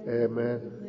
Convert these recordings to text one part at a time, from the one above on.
Amen.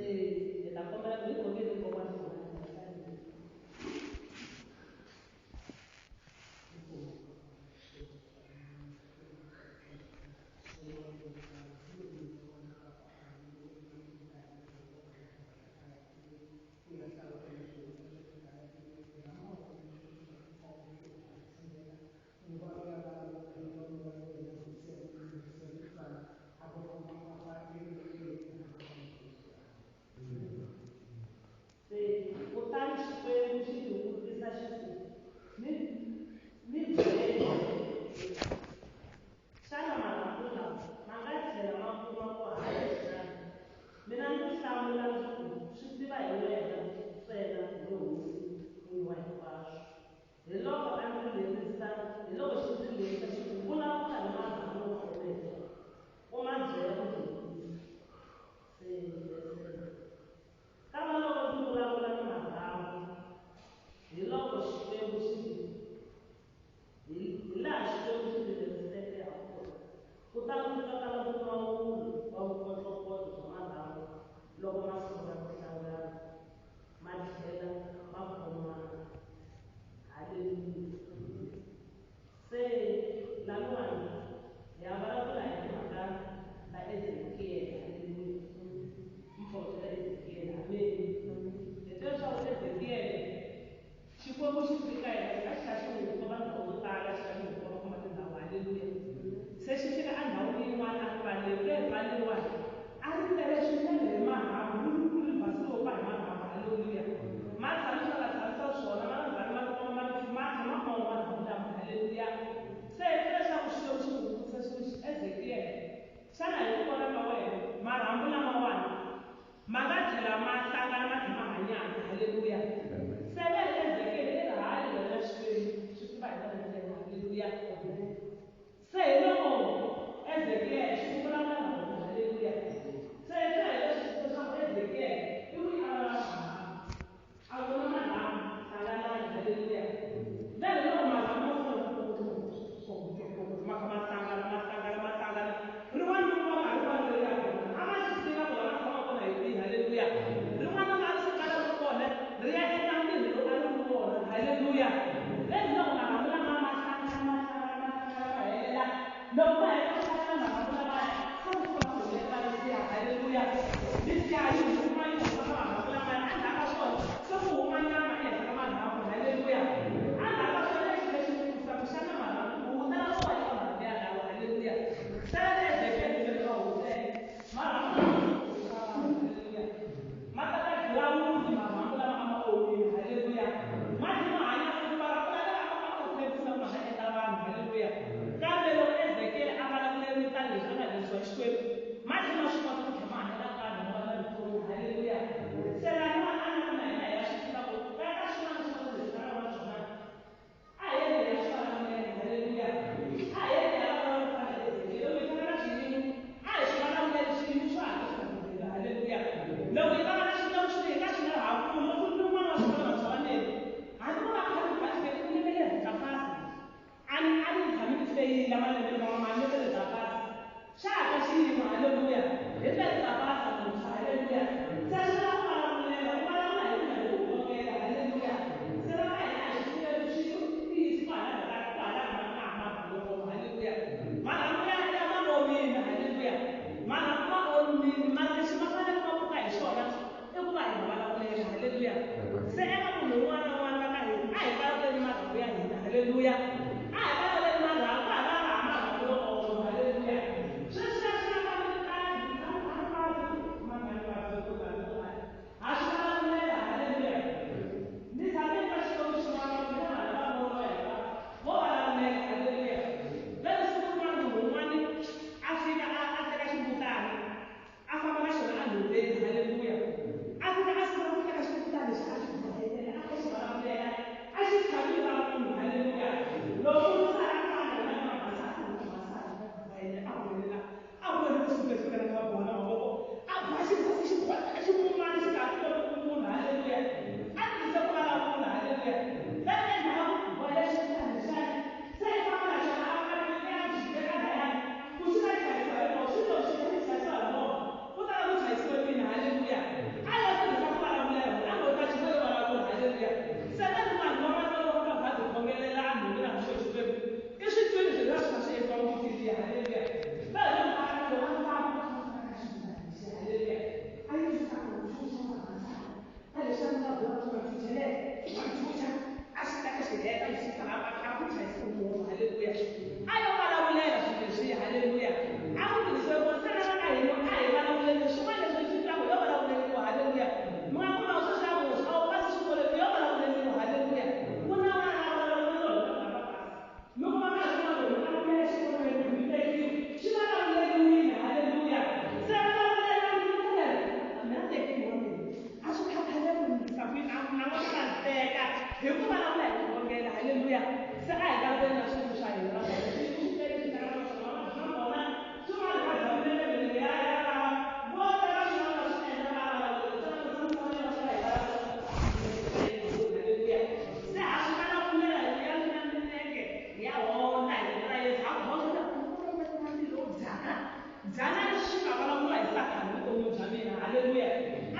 haleluya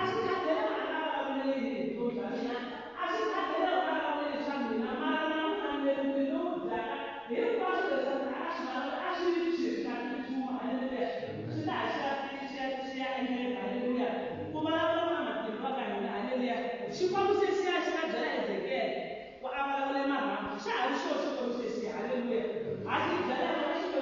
asikhathele ngalabaleli kodwa asikhathele ngalabaleli shamina mara namhlanje lokudala yekwazi lesana ashirithi kanti tuma haleluya sina asiya endele haleluya kuma lama matimba kana haleluya shikwamuse siya sikajela ezekele kwa abalale mara shari shosho kwamuse siya haleluya asikajela ashikwe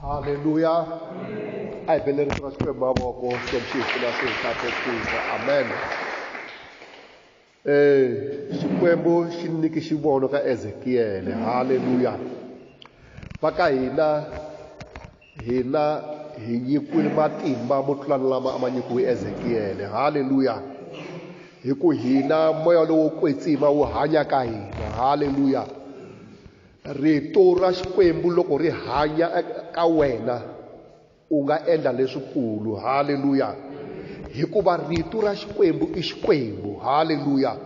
Hallelujah. I believe it was for Maboko, some shift, amen. Xikwembu xi nyiki xivono ka Ezekiel. Hallelujah. Paka hina hi nyikiwile matimba mo tlula lama ma nyikiwe Ezekiel. Hallelujah. Hi ku hina moya lowo kwetsima wu hanya ka hina. Hallelujah. Rito ra Xikwembu loko ri hanya ka wena u nga endla leswikulu. Hallelujah. Hikuva rito ra Xikwembu i Xikwembu. Hallelujah.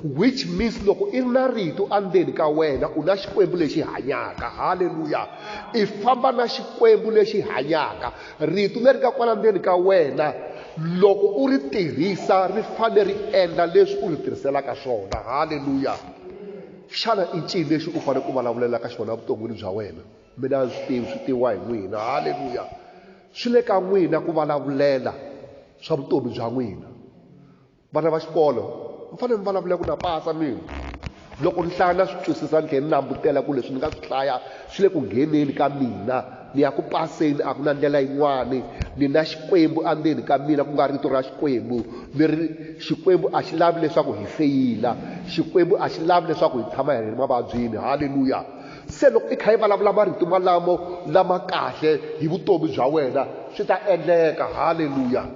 Which means loko i ri na rito andzeni ka wena u na Xikwembu lexi hanyaka. Hallelujah. I famba na Xikwembu lexi hanyaka. Rito leri nga kwala ndzeni ka wena loko u ri tirhisa ri fanele ri endla leswi u ri tirhiselaka swona. Hallelujah. Xana i ncini lexi u fanele ku vulavulela ka xona vuton'wini bya wena? Mina swi tiwa hi n'wina. Hallelujah. Swi le ka n'wina ku vulavulela swa vutomi bya n'wina. Vana va xikolo mi fanele mi vulavulela ku na pasa mina loko ni hlaya na swi twisisa ni tlhela ni langutela ku leswi ni nga swi hlaya swi le ku ngheneni ka mina ni ya ku paseni. A ku na ndlela yin'wani. Ni na Xikwembu andzeni ka mina ku nga rito ra Xikwembu leri Xikwembu a xi lavi leswaku hi feyila. Xikwembu a xi lavi leswaku hi tshama hi ri mavabyini. Hallelujah. Se loko i kha i vulavula marito malamo lama kahle hi vutomi bya wena swi ta endleka. Hallelujah.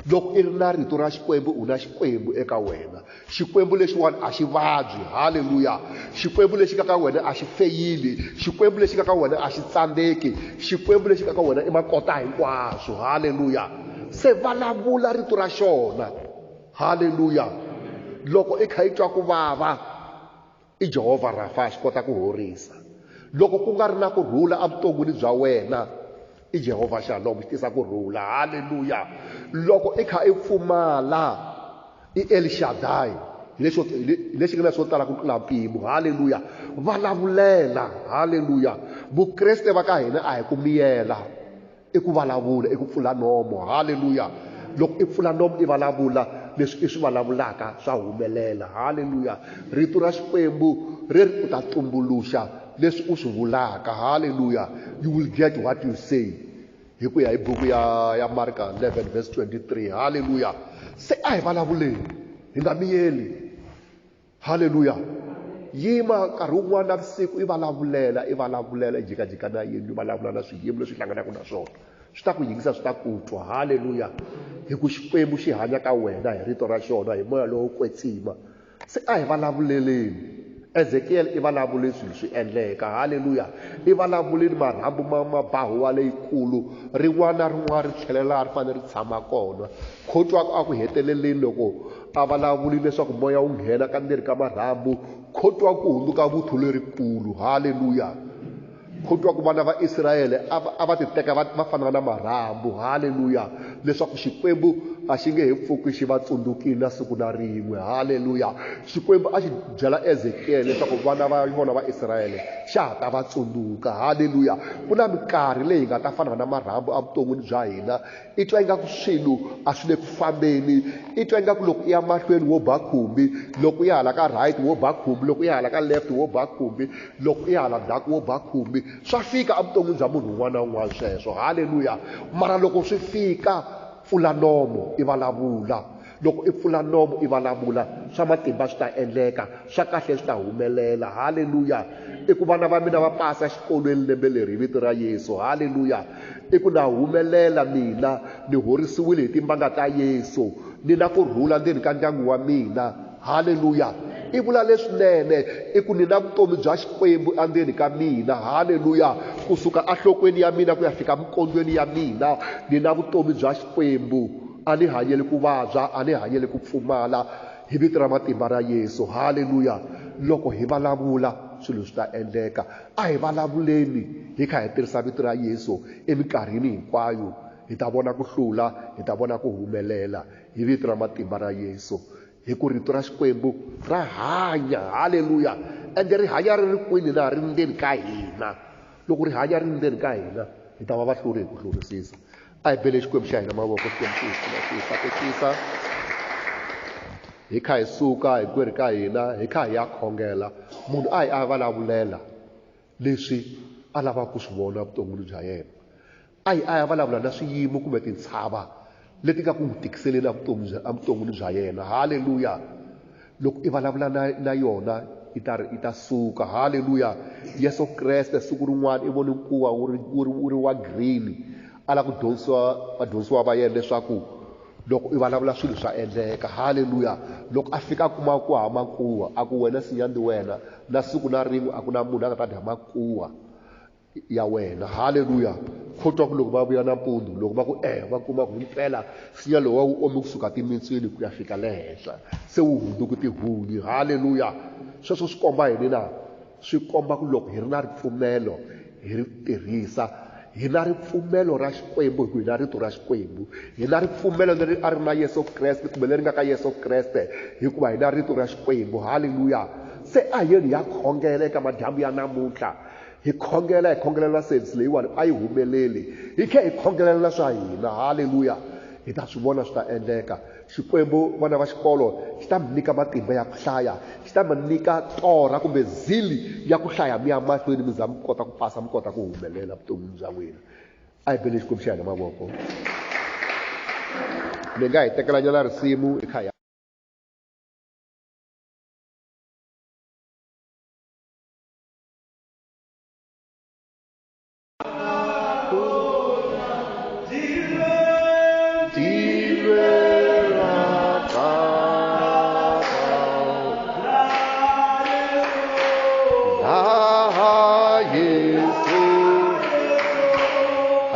Loko i ri na rito ra Xikwembu u na Xikwembu eka wena. Xikwembu lexiwani a xi vabyi. Hallelujah. Xikwembu lexi ka wena a xi feyili. Xikwembu lexi ka wena a xi tsandzeki. Xikwembu lexi ka wena i makota hinkwaswo. Hallelujah. Se vulavula rito ra xona. Hallelujah. Loko i kha i twa ku vava i Jehovah Rafa xi kota ku horisa. Loko ku nga ri na kurhula evuton'wini bya wena i Jehovah Shalom xi tisa kurhula. Hallelujah. Loko i kha i pfumala i El Shaddai lexi nga na swo tala ku tlula mpimo. Haleluya. Valavulela. Haleluya. Vukreste va ka hina a hi ku miyela, i ku vulavula, i ku pfula nomo. Haleluya. Loko i pfula nomo i vulavula leswi i swi vulavulaka swa humelela. Haleluya. Rito ra Xikwembu ri ri u ta tumbuluxa leswi u swi vulaka. Haleluya. You will get what you say. Hi ku ya hi buku ya Marka 11 verse 23. Haleluya. Se a hi vulavuleni, hi nga miyeli. Haleluya. Yima nkarhi wun'wana navusiku i vulavula i jikajika na yini, i vulavula na swiyimo leswi hlanganaka na swona. Swi ta ku yingisa, swi ta ku twa. Haleluya. Hi ku Xikwembu xi hanya ka wena hi rito ra xona, hi moya lowo kwetsima. Se a hi vulavuleleni. Ezekiel i vulavule swilo swi endleka. Haleluya. I vulavuleni marhambu mabahuwa leyikulu, rin'wana na rin'wana ri tlhelela ri fanele ri tshama kona. Khotwa a ku heteleleni loko a vulavuli leswaku moya wu nghena ka ndzeni ka marhambu, khotwa ku hundzuka vuthu lerikulu. Haleluya. Khotwa ku vana va Israyele a va ti teka va fana na marhambu. Haleluya. Leswaku Xikwembu a xi nge he pfuki xi va tsundzukile na siku na rin'we. Haleluya. Xikwembu a xi byela Ezekiel leswaku vana va vona va Israyele xa ha ta va tsundzuka. Haleluya. Ku na minkarhi leyi nga ta fana na marhambu evuton'wini bya hina. I twa ingaku swilo a swi le ku fambeni, i twa ingaku loko i ya mahlweni wo ba khumbi, loko i hala ka right wo ba khumbi, loko i hala ka left wo ba khumbi, loko i hala ndzhaku wo ba khumbi. Swa fika evuton'wini bya munhu un'wana na un'wana sweswo. Haleluya. Mara loko swi fika, pfula nomo i vulavula. Loko i pfula nomo i vulavula, swa matimba swi ta endleka, swa kahle swi ta humelela. Haleluya. I ku vana va mina va pasa xikolweni lembe leri hi vito ra Yesu. Haleluya. I ku na humelela mina, ni horisiwile hi timbanga ta Yesu, ni na kurhula ndzeni ka ndyangu wa mina. Haleluya. I vula leswinene, i ku ni na vutomi bya Xikwembu endzeni ka mina. Haleluya. Kusuka enhlokweni ya mina ku ya fika mikondzweni ya mina, ni na vutomi bya Xikwembu. A ni hanyeli ku vabya, a ni hanyeli ku pfumala hi vito ra matimba ra Yesu. Haleluya. Loko hi vulavula swilo swi ta endleka. A hi vulavuleni hi kha hi tirhisa vito ra Yesu eminkarhini hinkwayo, hi ta vona ku hlula, hi ta vona ku humelela hi vito ra matimba ra Yesu. Hi ku rito ra Xikwembu ra hanya. Haleluya. Ende ri hanya ri ri kwini na ri ndzeni ka hina. Loko ri hanya ri ndzeni ka hina, hi ta va vahluri hi ku hlurisisa. A hi bele Xikwembu xa hina mavoko, Xikwembu hi kha hi suka hi kweri ka hina, hi kha hi ya khongela. Munhu a hi a vulavulela leswi a lavaka ku swi vona vuton'wini bya yena. A hi a ya vulavula na swiyimo kumbe tintshava leti nga ku n'wi tikiseleni evuton'wini bya yena. Haleluya. Loko i vulavula na yona i ta suka. Haleluya. Yesu Kreste siku rin'wana i vone nkuwa wu ri wa green, a lava ku dyondzisiwa vadyondzisiwa va yena leswaku loko i vulavula swilo swa endleka. Haleluya. Loko a fika a kuma ku hava makuwa, a ku wena sinyandi wena, na siku na rin'we a ku na munhu a nga ta dya makuwa ya wena. Haleluya. Khotwa ku loko va vuya nampundzu, loko va ku va kuma ku himpela sinya lowa wu ome kusuka timitswini ku ya fika le henhla, se wu hundzuku tihunyi. Haleluya. Sweswo swi komba yini na? Swi komba ku loko hi ri na ripfumelo hi ri tirhisa, hi na ripfumelo ra Xikwembu, hi ku hi na rito ra Xikwembu, hi na ripfumelo leri a ri na Yesu Kreste kumbe leri nga ka Yesu Kreste, hikuva hi na rito ra Xikwembu. Haleluya. Se a yeni ya khongela eka madyambu ya namuntlha, hi khongelela service leyiwani a yi humeleli, hi kha hi khongelela swa hina. Haleluya. Hi ta swi vona swi ta endleka. Xikwembu vana va xikolo xi ta mi nyika matimba ya ku hlaya, xi ta mi nyika torha kumbe zili ya ku hlaya mi ya mahlweni mi za mi kota ku pasa, mi kota ku humelela vuton'wini bya n'wina. A hi bele Xikwembu xa hina mavoko. Ni nga hi tekelanyana risimu hi kha hi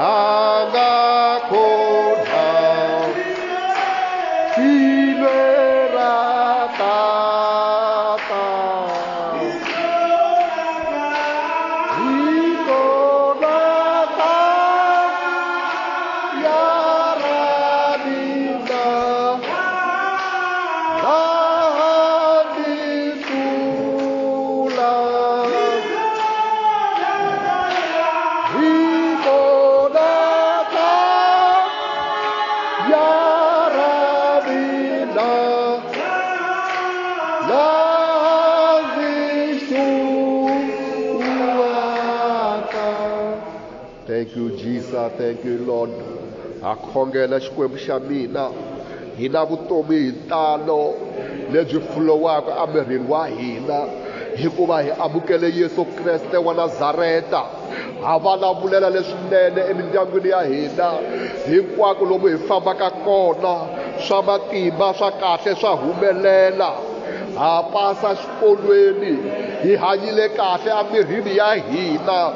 Anga kona, Thank you, Jesus. Thank you, Lord. Akhongela xikwembu xa mina hi na vutomi hi ntalo lebyi fulowaka emirini wa hina hikuva hi amukele Yesu Kreste wa Nazareta. Ha vulavulela leswinene emindyangwini ya hina hinkwako lomu hi fambaka kona, swa matimba swa kahle swa humelela. Ha pasa xikolweni hi hanyile kahle emirini ya hina,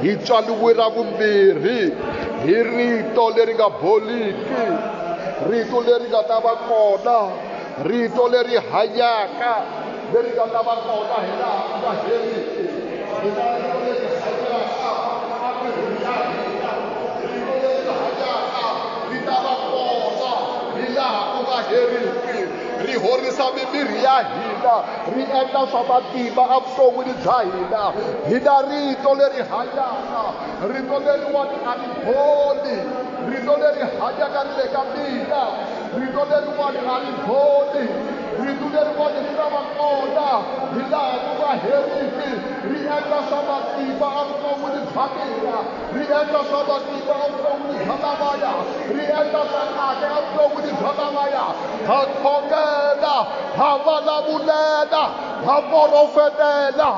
hi tswaliwe ra vumbirhi hi rito leri nga boliki, rito leri nga ta va kona, rito leri hanyaka leri nga ta va kona hi laha ku nga heriki. Hi na rito leri hanyaka emirini ya hina, rito leri hanyaka ri ta va kona hi laha ku nga heriki. Ri horisa mimiri ya hina, ri endla swa matimba evuton'wini bya hina. Hi na rito leri hanyaka, rito leriwani a ri boli, rito leri hanyaka ri le ka mina, rito leriwani a ri boli, rito leriwani ri ta va kona hi laha ku nga heriki. Ri endla swa matimba evuton'wini bya mina, ri endla swa matimba evuton'wini bya lavaya, ri endla swa kahle evuton'wini bya lavaya. Ha khongela, ha vulavulela, ha porofetela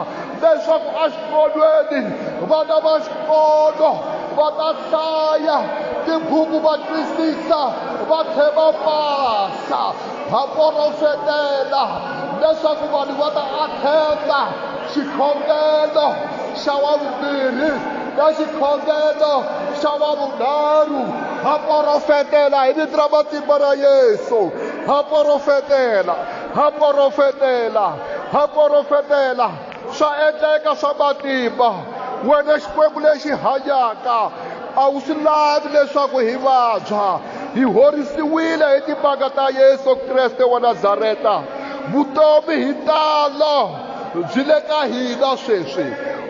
leswaku exikolweni vana va xikolo va ta hlaya tibuku va twisisa va tlhela va pasa. Ha porofetela leswaku vanhu va ta athenda xikhongelo xa wavumbirhi na xikhongelo xa wavunharhu. Ha porofetela hi vito ra matimba ra Yesu. Ha porofetela, ha porofetela, ha porofetela. Swa endleka swa matimba, wena xikwembu lexi hanyaka a wu swi lavi leswaku hi vabya. Hi horisiwile hi timhaka ta Yesu Kreste wa Nazareta. Vutomi hi ntalo byi le ka hina sweswi,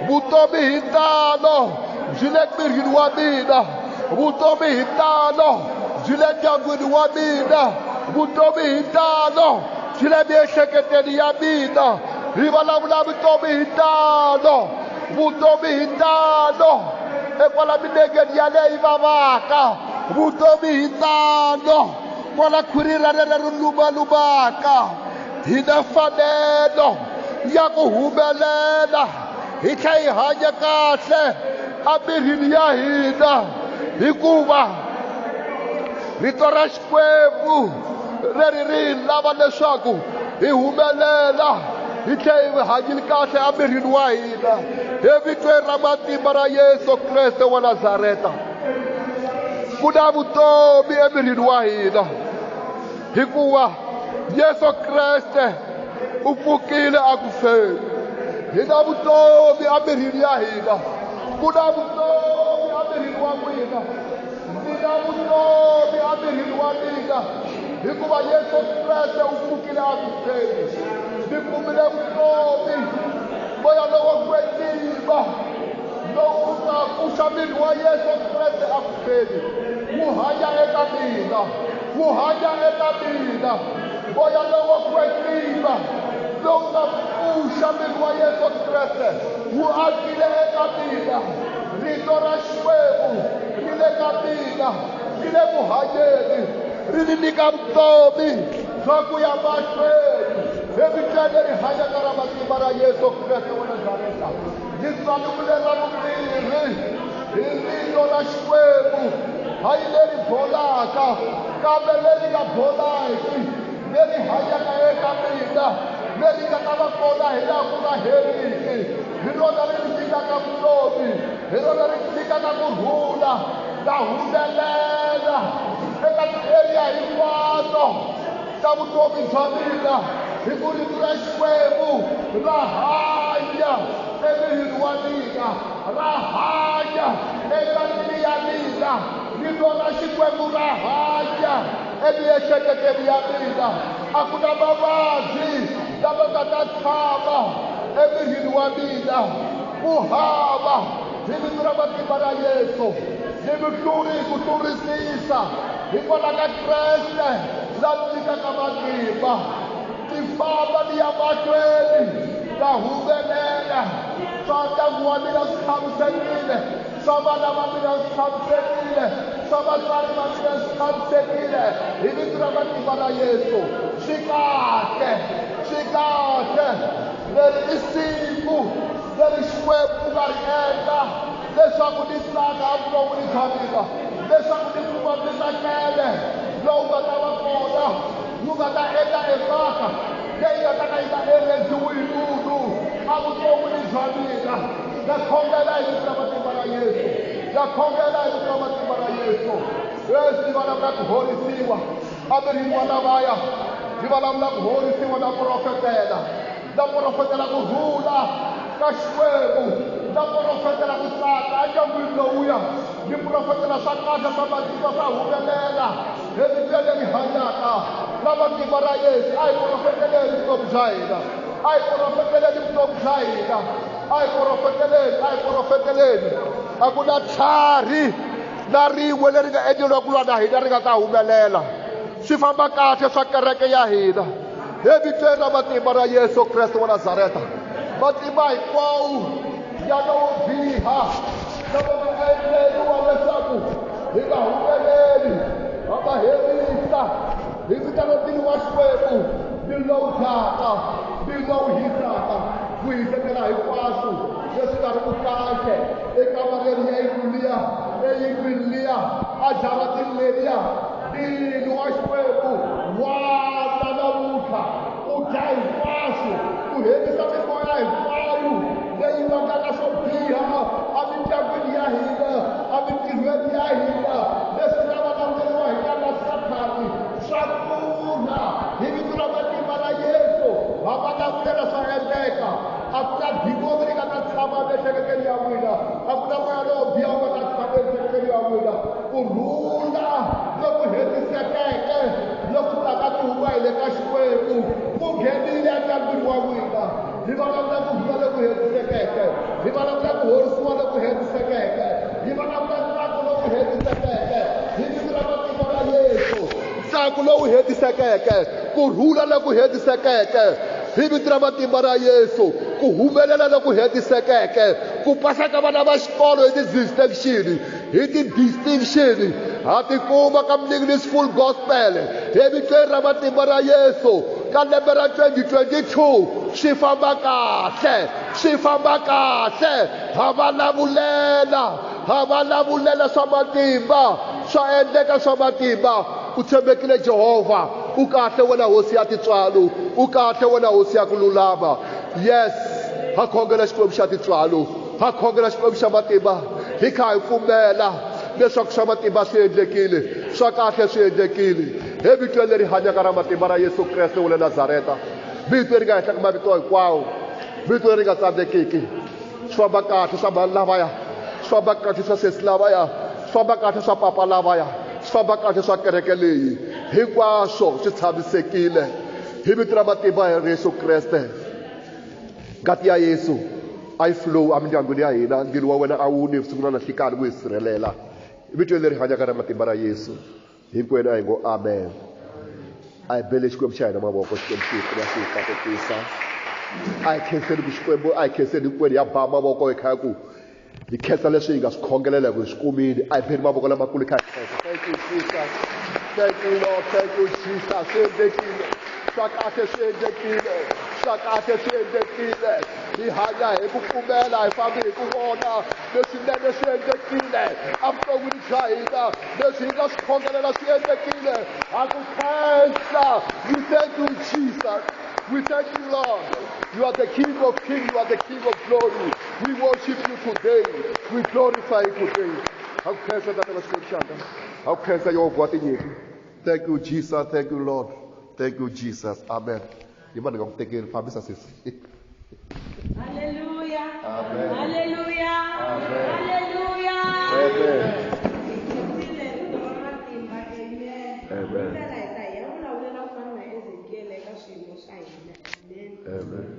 vutomi hi ntalo byi le mirini wa mina, vutomi hi ntalo byi le ndyangwini wa mina, vutomi hi ntalo byi le miehleketweni ya mina. Hi vulavula vutomi hi ntalo, vutomi hi ntalo ekwala milengeni ya leyi vavaka, vutomi hi ntalo kwala khwirhi ra rena ri lumalumaka. Hi na mfanelo ya ku humelela, hi tlhela hi hanya kahle emirini ya hina hikuva rito ra xikwembu leri ri lava leswaku hi humelela, hi tlhela hi hanyile kahle emirini wa hina hi vitweni ra matimba ra Yesu Kreste wa Nazareta. Ku na vutomi emirini wa hina hikuva Yesu Kreste u pfukile aku feni. Hi na vutomi emirini ya hina, ku na vutomi emirini wa n'wina, ni na vutomi emirini wa mina hikuva Yesu Kreste u pfukile aku feni. Ni kumile vutomi, moya lowo kwetsima lowu nga pfuxa miri wa Yesu Kreste aku feni wu hanya eka mina, wu hanya eka mina. Moya lowo kwetsima lowu nga pfuxa miri wa Yesu Kreste wu akile eka mina. Rito ra xikwembu ri le ka mina, ri le ku hanyeni, ri ni nyika vutomi bya ku ya mahlweni evitweni leri hanyaka ra matimba ra Yesu Kreste wa Nazareta. Hi tswaliwile ra vumbirhi hi rito ra xikwembu, hayi leri bolaka kambe leri nga bolaki, leri hanyaka eka mina, leri nga ta va kona hi laha ku nga heriki. Hi rona ri nyikaka vutomi, hi rona ri nyikaka kurhula na humelela eka ti-area hinkwato ta vutomi bya mina. Hi ku rito ra xikwembu ra hanya emirini wa mina, ra hanya eka mbilu ya mina. Rito ra xikwembu ra hanya emiehleketweni ya mina. A ku na mavabyi lama nga ta tshama emirini wa mina. Ku hava hi vito ra matimba ra Yesu, ni ku tlurisisa hikwalaho ka Kreste la nyikaka matimba. Ti famba ni ya mahlweni ta humelela. Swa ndyangu wa mina swi tshamisekile, swa vana va mina swi tshamisekile, swa vatswari va mina swi tshamisekile hi vito ra matimba ra Yesu. Swi kahle, swi kahle. Leri i siku leri Xikwembu ku nga ri endla leswaku ni tsaka evuton'wini bya mina, leswaku ni kuma mihlakele lowu nga ta va kona, wu nga ta endla emhaka leyi nga ta ka yi nga endliwi hi munhu evuton'wini bya mina. Na khongela hi vito ra matimba ra Yesu, na khongela hi vito ra matimba ra Yesu. Yesu ni vulavula ku horisiwa emirini wa lavaya, ni vulavula ku horisiwa na profetela, na profetela ku rhula ka Xikwembu, na profetela ku tsaka endyangwini lowuya, ni profetela swa kahle swa matimba swa humelela hi vito leri hanyaka na matimba ra Yesu. A hi profeteleni vutomi bya hina, a hi profeteleni vutomi bya hina, a hi profeteleni, a hi profeteleni. A ku na tlhari na rin'we leri nga endleriwa ku lwa na hina ri nga ta humelela. Swi famba kahle swa kereke ya hina hi vitweni ra matimba ra Yesu Kreste wa Nazareta. Matimba hinkwawo ya lowo biha lama nga endleriwa leswaku hi nga humeleli, va nga herisa hi vitana ntini wa Xikwembu, ni lowu dyaka, ni lowu hisaka, ku hisekela hinkwaswo leswi nga ri ku kahle ekamareni ya yindlu liya, eyindlwini liya, ajaratini leriya. Ndilo wa Xikwembu wa ta namuntlha u dya hinkwaswo, u herisa mimoya hinkwayo leyi vangaka swo biha emindyangwini ya hina, emintirhweni ya hina, leswi nga vulavuriwa hi na Sathani swa pfuna hi vito ra matimba ra Yesu. Va vulavulela swa endleka, a ku na dimoni ri nga ta tshama emiehleketweni ya n'wina, a ku na moya lowo biha wu nga ta tshama emiehleketweni ya n'wina. Kurhula loku hetisekeke loku taka ku huma hi le ka Xikwembu ku nghenile endyangwini wa n'wina. Hi vulavula kurhula loku hetisekeke, hi vulavula ku horisiwa loku hetisekeke, hi vulavula ntsako lowu hetisekeke hi vito ra matimba ra Yesu. Ntsako lowu hetisekeke, kurhula loku hetisekeke hi vito ra matimba ra Yesu, ku humelela loku hetisekeke, ku pasa ka vana va xikolo hi ti-distinction, ha tikuma ka English Full Gospel hi vitweni ra matimba ra Yesu. Ka lembe ra 2022 swi famba kahle, swi famba kahle. Ha valavulela swa matimba, swa endleka swa matimba. U tshembekile Jehovah, u kahle wena hosi ya tintswalo, u kahle wena hosi ya ku lulama. Yes, ha khongela Xikwembu xa tintswalo, ha khongela Xikwembu xa matimba, hi kha hi pfumela leswaku swa matimba swi endlekile, swa kahle swi endlekile hi vito leri hanyaka ra matimba ra Yesu Kreste wa le Nazareta. Vito leri nga henhla ka mavito hinkwawo, vito leri nga tsandzekiki. Swi famba kahle swa vanhu lavaya, swi famba kahle swa sesi lavaya, swi famba kahle swa papa lavaya, swi famba kahle swa kereke leyi. Hinkwaswo swi tshamisekile hi vito ra matimba ya Yesu Kreste. Ngati ya Yesu a yi flow emindyangwini ya hina, ndilo wa wena a wu ni vusiku na nhlikani ku hi sirhelela hi vito leri hanyaka ra matimba ra Yesu. Hinkwenu a hi ngo amen. A hi bele Xikwembu xa hina mavoko, Xikwembu xi hi pfuna xi hi tlakusa. A hi khenseni ku Xikwembu, a hi khenseni hinkwenu ya ba mavoko hi kha ku hi khensa leswi hi nga swi khongelela hi ku hi swi kumile. A hi beli mavoko lamakulu hi kha hi khensa. Thank you Jesus, thank you Lord, thank you Jesus. Swi endlekile, swa kahle swi endlekile, swa kahle swi endlekile. Hi hanya hi ku pfumela, hi fambi hi ku vona leswinene swi endlekile evuton'wini bya hina, leswi hi nga swi khongelela swi endlekile. Ha ku khensa. We thank you Jesus, we thank you Lord. You are the King of kings, you are the King of glory. We worship you today, we glorify you today. Ha ku khensa tata Xikwembu xanga, ha ku khensa Yehovha wa tinyiki. Thank you Jesus, thank you Lord, thank you Jesus. Amen. Yimani nga ku tekeli, fambisa sisi. Hallelujah. Amen. Hallelujah. Amen. Hallelujah. Amen. Amen. Amen.